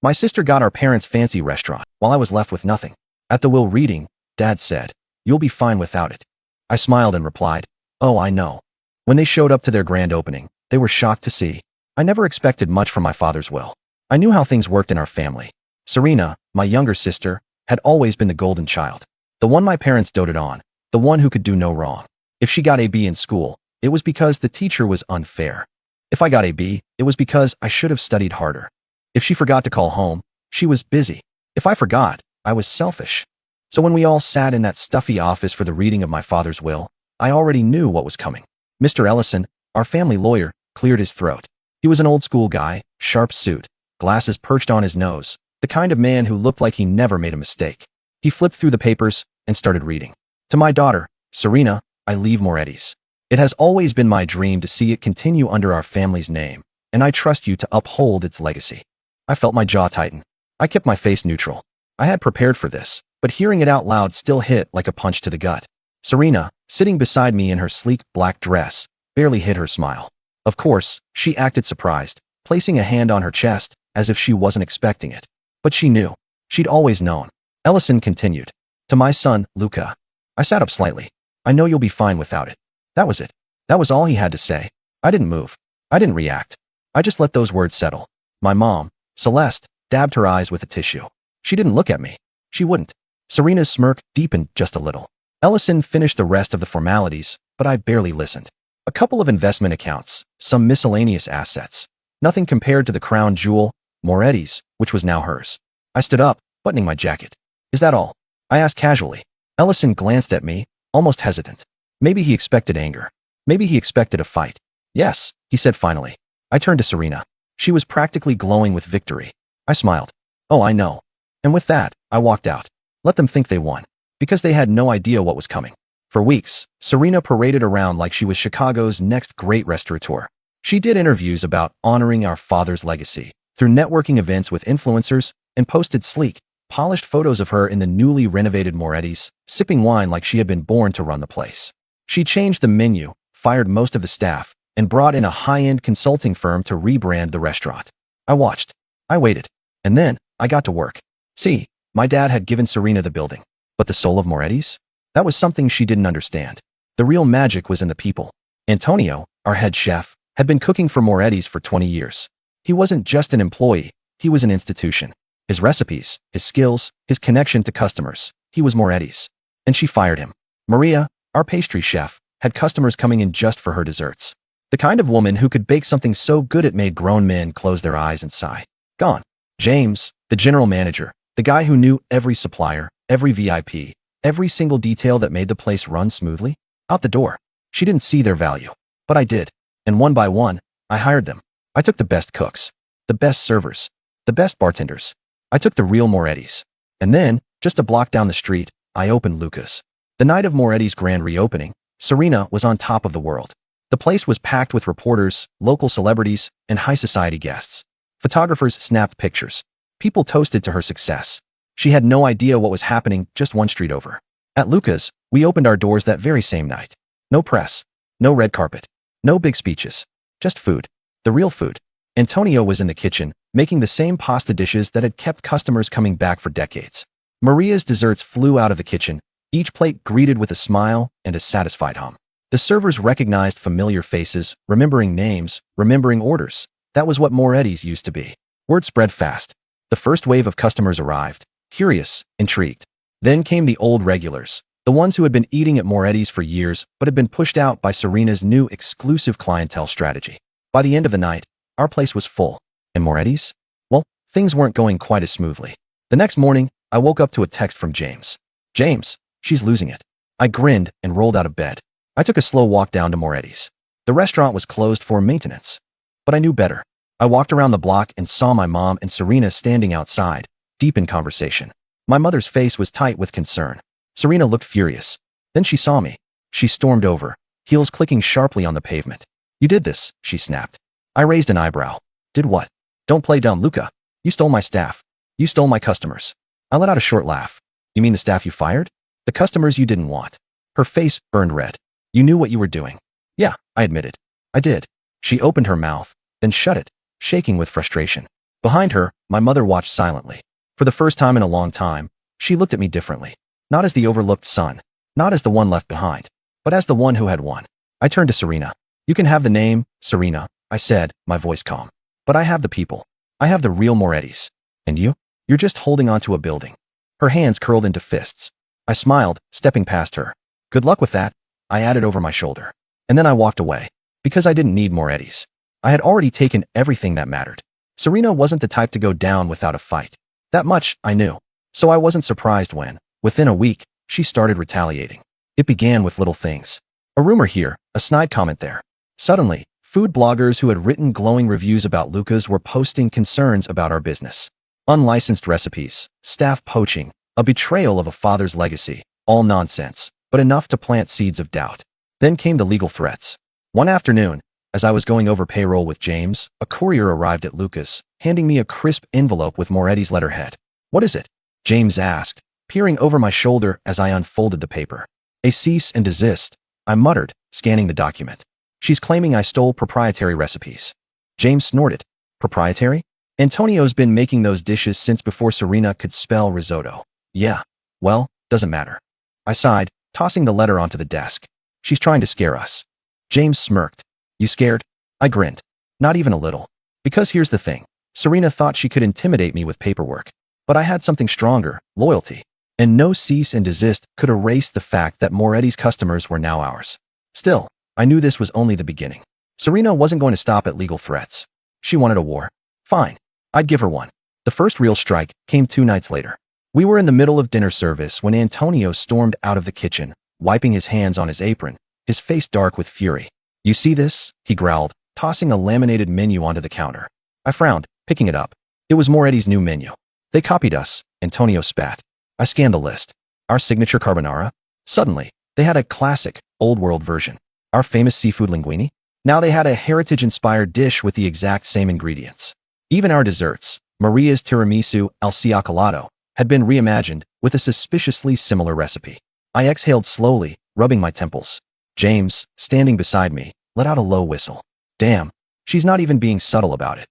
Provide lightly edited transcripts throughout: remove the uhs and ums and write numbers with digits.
My sister got our parents' fancy restaurant, while I was left with nothing. At the will reading, Dad said, "You'll be fine without it." I smiled and replied, "Oh, I know." When they showed up to their grand opening, they were shocked to see. I never expected much from my father's will. I knew how things worked in our family. Serena, my younger sister, had always been the golden child. The one my parents doted on, the one who could do no wrong. If she got a B in school, it was because the teacher was unfair. If I got a B, it was because I should have studied harder. If she forgot to call home, she was busy. If I forgot, I was selfish. So when we all sat in that stuffy office for the reading of my father's will, I already knew what was coming. Mr. Ellison, our family lawyer, cleared his throat. He was an old-school guy, sharp suit, glasses perched on his nose, the kind of man who looked like he never made a mistake. He flipped through the papers and started reading. To my daughter, Serena, I leave Moretti's. It has always been my dream to see it continue under our family's name, and I trust you to uphold its legacy. I felt my jaw tighten. I kept my face neutral. I had prepared for this, but hearing it out loud still hit like a punch to the gut. Serena, sitting beside me in her sleek black dress, barely hid her smile. Of course, she acted surprised, placing a hand on her chest, as if she wasn't expecting it. But she knew. She'd always known. Ellison continued. To my son, Luca. I sat up slightly. I know you'll be fine without it. That was it. That was all he had to say. I didn't move. I didn't react. I just let those words settle. My mom, Celeste, dabbed her eyes with a tissue. She didn't look at me. She wouldn't. Serena's smirk deepened just a little. Ellison finished the rest of the formalities, but I barely listened. A couple of investment accounts, some miscellaneous assets. Nothing compared to the crown jewel, Moretti's, which was now hers. I stood up, buttoning my jacket. Is that all? I asked casually. Ellison glanced at me, almost hesitant. Maybe he expected anger. Maybe he expected a fight. Yes, he said finally. I turned to Serena. She was practically glowing with victory. I smiled. Oh, I know. And with that, I walked out. Let them think they won. Because they had no idea what was coming. For weeks, Serena paraded around like she was Chicago's next great restaurateur. She did interviews about honoring our father's legacy through networking events with influencers and posted sleek, polished photos of her in the newly renovated Moretti's, sipping wine like she had been born to run the place. She changed the menu, fired most of the staff, and brought in a high-end consulting firm to rebrand the restaurant. I watched. I waited. And then, I got to work. See, my dad had given Serena the building. But the soul of Moretti's? That was something she didn't understand. The real magic was in the people. Antonio, our head chef, had been cooking for Moretti's for 20 years. He wasn't just an employee, he was an institution. His recipes, his skills, his connection to customers, he was Moretti's. And she fired him. Maria, our pastry chef, had customers coming in just for her desserts. The kind of woman who could bake something so good it made grown men close their eyes and sigh. Gone. James, the general manager, the guy who knew every supplier, every VIP, every single detail that made the place run smoothly, out the door. She didn't see their value. But I did. And one by one, I hired them. I took the best cooks, the best servers, the best bartenders. I took the real Moretti's. And then, just a block down the street, I opened Luca's. The night of Moretti's grand reopening, Serena was on top of the world. The place was packed with reporters, local celebrities, and high society guests. Photographers snapped pictures. People toasted to her success. She had no idea what was happening just one street over. At Luca's, we opened our doors that very same night. No press. No red carpet. No big speeches. Just food. The real food. Antonio was in the kitchen, making the same pasta dishes that had kept customers coming back for decades. Maria's desserts flew out of the kitchen, each plate greeted with a smile and a satisfied hum. The servers recognized familiar faces, remembering names, remembering orders. That was what Moretti's used to be. Word spread fast. The first wave of customers arrived, curious, intrigued. Then came the old regulars, the ones who had been eating at Moretti's for years but had been pushed out by Serena's new exclusive clientele strategy. By the end of the night, our place was full. And Moretti's? Well, things weren't going quite as smoothly. The next morning, I woke up to a text from James. James, she's losing it. I grinned and rolled out of bed. I took a slow walk down to Moretti's. The restaurant was closed for maintenance. But I knew better. I walked around the block and saw my mom and Serena standing outside, deep in conversation. My mother's face was tight with concern. Serena looked furious. Then she saw me. She stormed over, heels clicking sharply on the pavement. You did this, she snapped. I raised an eyebrow. Did what? Don't play dumb, Luca. You stole my staff. You stole my customers. I let out a short laugh. You mean the staff you fired? The customers you didn't want. Her face burned red. You knew what you were doing. Yeah, I admitted. I did. She opened her mouth, then shut it, shaking with frustration. Behind her, my mother watched silently. For the first time in a long time, she looked at me differently. Not as the overlooked son, not as the one left behind, but as the one who had won. I turned to Serena. You can have the name, Serena, I said, my voice calm. But I have the people. I have the real Morettis. And you? You're just holding onto a building. Her hands curled into fists. I smiled, stepping past her. Good luck with that, I added over my shoulder. And then I walked away. Because I didn't need Morettis. I had already taken everything that mattered. Serena wasn't the type to go down without a fight. That much I knew. So I wasn't surprised when, within a week, she started retaliating. It began with little things. A rumor here, a snide comment there. Suddenly, food bloggers who had written glowing reviews about Lucas were posting concerns about our business. Unlicensed recipes, staff poaching, a betrayal of a father's legacy, all nonsense, but enough to plant seeds of doubt. Then came the legal threats. One afternoon, as I was going over payroll with James, a courier arrived at Lucas, handing me a crisp envelope with Moretti's letterhead. What is it? James asked, peering over my shoulder as I unfolded the paper. A cease and desist, I muttered, scanning the document. She's claiming I stole proprietary recipes. James snorted. Proprietary? Antonio's been making those dishes since before Serena could spell risotto. Yeah. Well, doesn't matter. I sighed, tossing the letter onto the desk. She's trying to scare us. James smirked. You scared? I grinned. Not even a little. Because here's the thing. Serena thought she could intimidate me with paperwork. But I had something stronger, loyalty. And no cease and desist could erase the fact that Moretti's customers were now ours. Still, I knew this was only the beginning. Serena wasn't going to stop at legal threats. She wanted a war. Fine. I'd give her one. The first real strike came 2 nights later. We were in the middle of dinner service when Antonio stormed out of the kitchen, wiping his hands on his apron, his face dark with fury. You see this? He growled, tossing a laminated menu onto the counter. I frowned, picking it up. It was Moretti's new menu. They copied us, Antonio spat. I scanned the list. Our signature carbonara? Suddenly, they had a classic, old-world version. Our famous seafood linguine? Now they had a heritage-inspired dish with the exact same ingredients. Even our desserts, Maria's tiramisu al cioccolata, had been reimagined with a suspiciously similar recipe. I exhaled slowly, rubbing my temples. James, standing beside me, let out a low whistle. Damn, she's not even being subtle about it.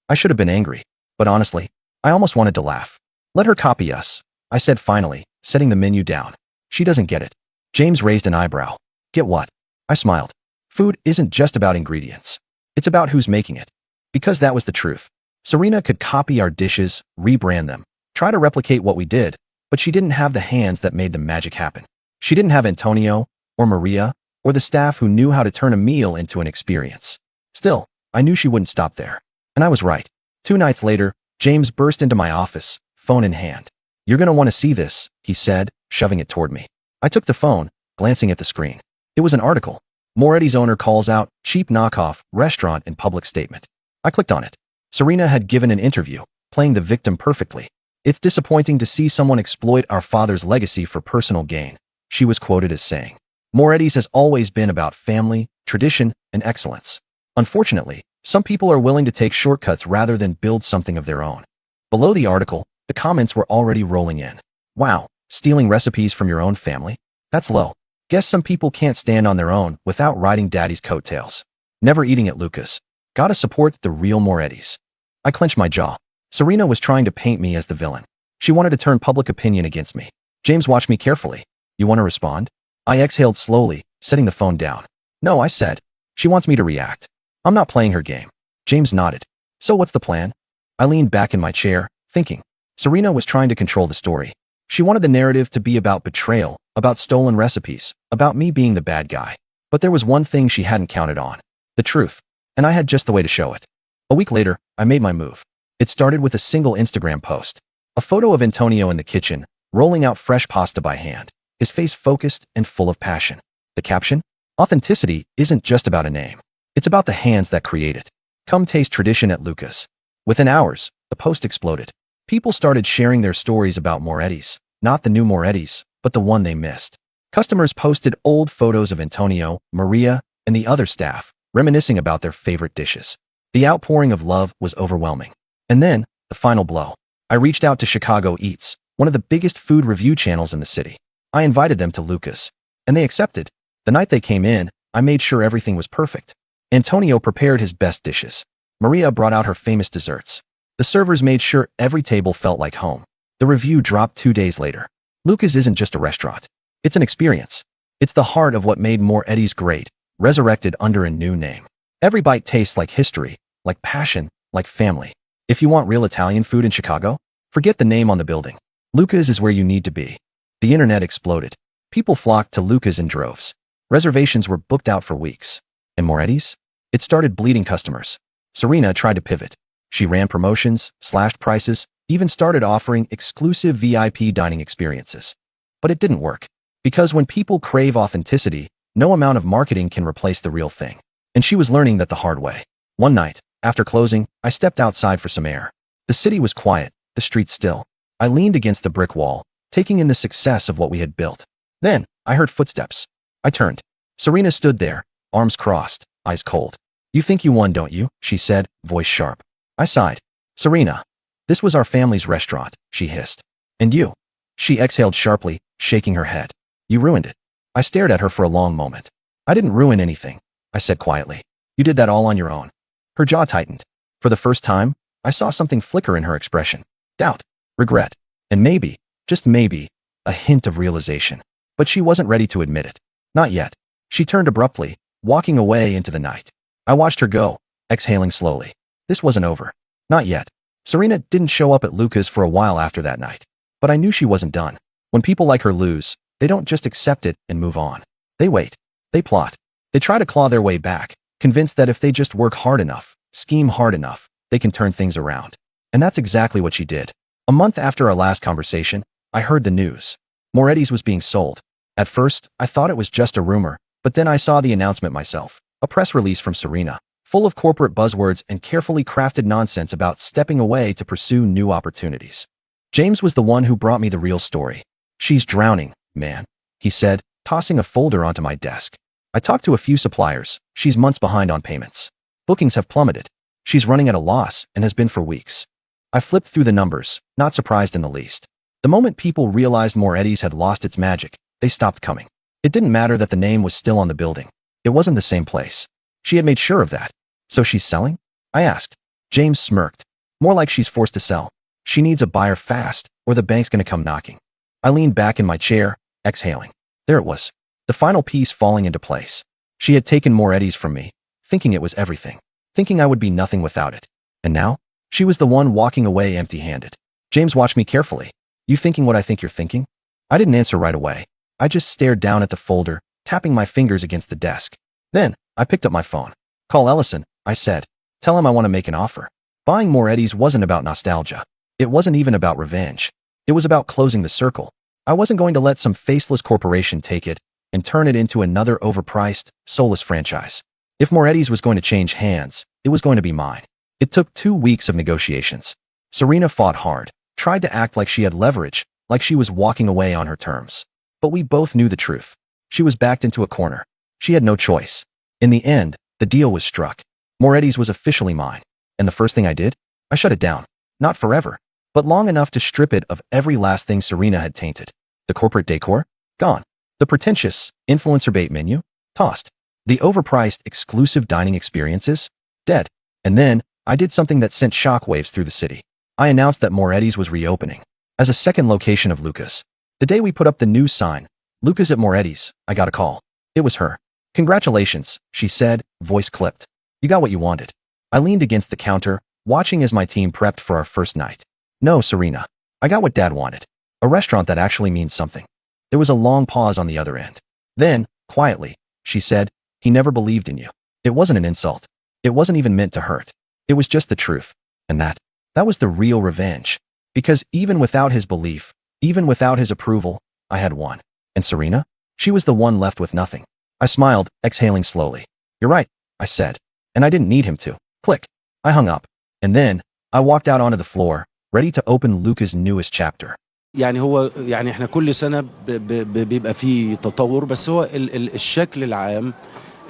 I should have been angry, but honestly, I almost wanted to laugh. Let her copy us, I said finally, setting the menu down. She doesn't get it. James raised an eyebrow. Get what? I smiled. Food isn't just about ingredients. It's about who's making it. Because that was the truth. Serena could copy our dishes, rebrand them, try to replicate what we did, but she didn't have the hands that made the magic happen. She didn't have Antonio, or Maria, or the staff who knew how to turn a meal into an experience. Still, I knew she wouldn't stop there. And I was right. 2 nights later, James burst into my office, phone in hand. You're gonna want to see this, he said, shoving it toward me. I took the phone, glancing at the screen. It was an article. Moretti's owner calls out, cheap knockoff, restaurant in public statement. I clicked on it. Serena had given an interview, playing the victim perfectly. It's disappointing to see someone exploit our father's legacy for personal gain, she was quoted as saying. Moretti's has always been about family, tradition, and excellence. Unfortunately, some people are willing to take shortcuts rather than build something of their own. Below the article, the comments were already rolling in. Wow, stealing recipes from your own family? That's low. Guess some people can't stand on their own without riding daddy's coattails. Never eating at Lucas. Gotta support the real Moretti's. I clenched my jaw. Serena was trying to paint me as the villain. She wanted to turn public opinion against me. James watched me carefully. You want to respond? I exhaled slowly, setting the phone down. No, I said. She wants me to react. I'm not playing her game. James nodded. So what's the plan? I leaned back in my chair, thinking. Serena was trying to control the story. She wanted the narrative to be about betrayal, about stolen recipes, about me being the bad guy. But there was one thing she hadn't counted on. The truth. And I had just the way to show it. A week later, I made my move. It started with a single Instagram post. A photo of Antonio in the kitchen, rolling out fresh pasta by hand, his face focused and full of passion. The caption? Authenticity isn't just about a name. It's about the hands that create it. Come taste tradition at Lucas. Within hours, the post exploded. People started sharing their stories about Moretti's, not the new Moretti's, but the one they missed. Customers posted old photos of Antonio, Maria, and the other staff, reminiscing about their favorite dishes. The outpouring of love was overwhelming. And then, the final blow. I reached out to Chicago Eats, one of the biggest food review channels in the city. I invited them to Lucas, and they accepted. The night they came in, I made sure everything was perfect. Antonio prepared his best dishes. Maria brought out her famous desserts. The servers made sure every table felt like home. The review dropped 2 days later. Lucas isn't just a restaurant. It's an experience. It's the heart of what made Moretti's great, resurrected under a new name. Every bite tastes like history, like passion, like family. If you want real Italian food in Chicago, forget the name on the building. Lucas is where you need to be. The internet exploded. People flocked to Lucas in droves. Reservations were booked out for weeks. And Moretti's? It started bleeding customers. Serena tried to pivot. She ran promotions, slashed prices, even started offering exclusive VIP dining experiences. But it didn't work. Because when people crave authenticity, no amount of marketing can replace the real thing. And she was learning that the hard way. One night, after closing, I stepped outside for some air. The city was quiet, the streets still. I leaned against the brick wall, taking in the success of what we had built. Then, I heard footsteps. I turned. Serena stood there, arms crossed, eyes cold. "You think you won, don't you?" she said, voice sharp. I sighed. "Serena, this was our family's restaurant," she hissed. "And you?" She exhaled sharply, shaking her head. "You ruined it." I stared at her for a long moment. "I didn't ruin anything," I said quietly. "You did that all on your own." Her jaw tightened. For the first time, I saw something flicker in her expression. Doubt, regret, and maybe, just maybe, a hint of realization. But she wasn't ready to admit it. Not yet. She turned abruptly, walking away into the night. I watched her go, exhaling slowly. This wasn't over. Not yet. Serena didn't show up at Luca's for a while after that night. But I knew she wasn't done. When people like her lose, they don't just accept it and move on. They wait. They plot. They try to claw their way back, convinced that if they just work hard enough, scheme hard enough, they can turn things around. And that's exactly what she did. A month after our last conversation, I heard the news. Moretti's was being sold. At first, I thought it was just a rumor, but then I saw the announcement myself. A press release from Serena, full of corporate buzzwords and carefully crafted nonsense about stepping away to pursue new opportunities. James was the one who brought me the real story. "She's drowning, man," he said, tossing a folder onto my desk. "I talked to a few suppliers. She's months behind on payments. Bookings have plummeted. She's running at a loss and has been for weeks." I flipped through the numbers, not surprised in the least. The moment people realized Moretti's had lost its magic, they stopped coming. It didn't matter that the name was still on the building. It wasn't the same place. She had made sure of that. "So she's selling?" I asked. James smirked. "More like she's forced to sell. She needs a buyer fast, or the bank's gonna come knocking." I leaned back in my chair, exhaling. There it was. The final piece falling into place. She had taken Moretti's from me, thinking it was everything. Thinking I would be nothing without it. And now? She was the one walking away empty-handed. James watched me carefully. "You thinking what I think you're thinking?" I didn't answer right away. I just stared down at the folder, tapping my fingers against the desk. Then, I picked up my phone. "Call Ellison," I said. "Tell him I want to make an offer." Buying Moretti's wasn't about nostalgia. It wasn't even about revenge. It was about closing the circle. I wasn't going to let some faceless corporation take it and turn it into another overpriced, soulless franchise. If Moretti's was going to change hands, it was going to be mine. It took 2 weeks of negotiations. Serena fought hard, tried to act like she had leverage, like she was walking away on her terms. But we both knew the truth. She was backed into a corner. She had no choice. In the end, the deal was struck. Moretti's was officially mine. And the first thing I did? I shut it down. Not forever, but long enough to strip it of every last thing Serena had tainted. The corporate decor? Gone. The pretentious, influencer bait menu? Tossed. The overpriced, exclusive dining experiences? Dead. And then, I did something that sent shockwaves through the city. I announced that Moretti's was reopening. As a second location of Luca's. The day we put up the news sign, "Luca's at Moretti's," I got a call. It was her. "Congratulations," she said, voice clipped. "You got what you wanted." I leaned against the counter, watching as my team prepped for our first night. "No, Serena. I got what Dad wanted. A restaurant that actually means something." There was a long pause on the other end. Then, quietly, she said, "He never believed in you." It wasn't an insult. It wasn't even meant to hurt. It was just the truth. And that was the real revenge. Because even without his belief, even without his approval, I had won. And Serena? She was the one left with nothing. I smiled, exhaling slowly. "You're right," I said. And I didn't need him to. Click. I hung up. And then, I walked out onto the floor, ready to open Luca's newest chapter. يعني احنا كل سنة بيبقى فيه تطور، بس هو الشكل العام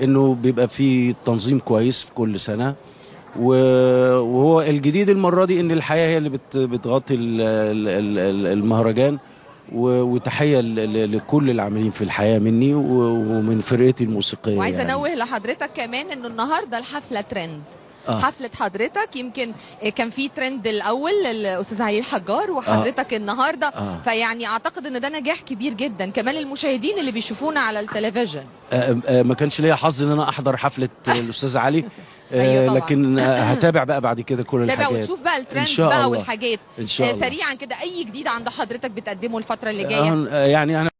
انه بيبقى فيه تنظيم كويس في كل سنة، وهو الجديد المرة دي ان الحياة هي اللي بتغطي المهرجان. وتحية لكل العاملين في الحياة مني ومن فرقتي الموسيقية. وعايزة يعني انوه لحضرتك كمان انه النهارده الحفلة ترند. حفله حضرتك. يمكن كان في ترند الاول الاستاذ علي حجار وحضرتك النهارده، فيعني اعتقد ان ده نجاح كبير جدا كمان للمشاهدين اللي بيشوفونا على التلفزيون. ما كانش ليا حظ ان انا احضر حفله الاستاذ علي. أيوة طبعا. لكن هتابع بقى بعد كده كل الحاجات، تابع وتشوف بقى الترند بقى والحاجات. ان شاء الله. سريعا كده اي جديد عند حضرتك بتقدمه الفتره اللي جايه؟ يعني انا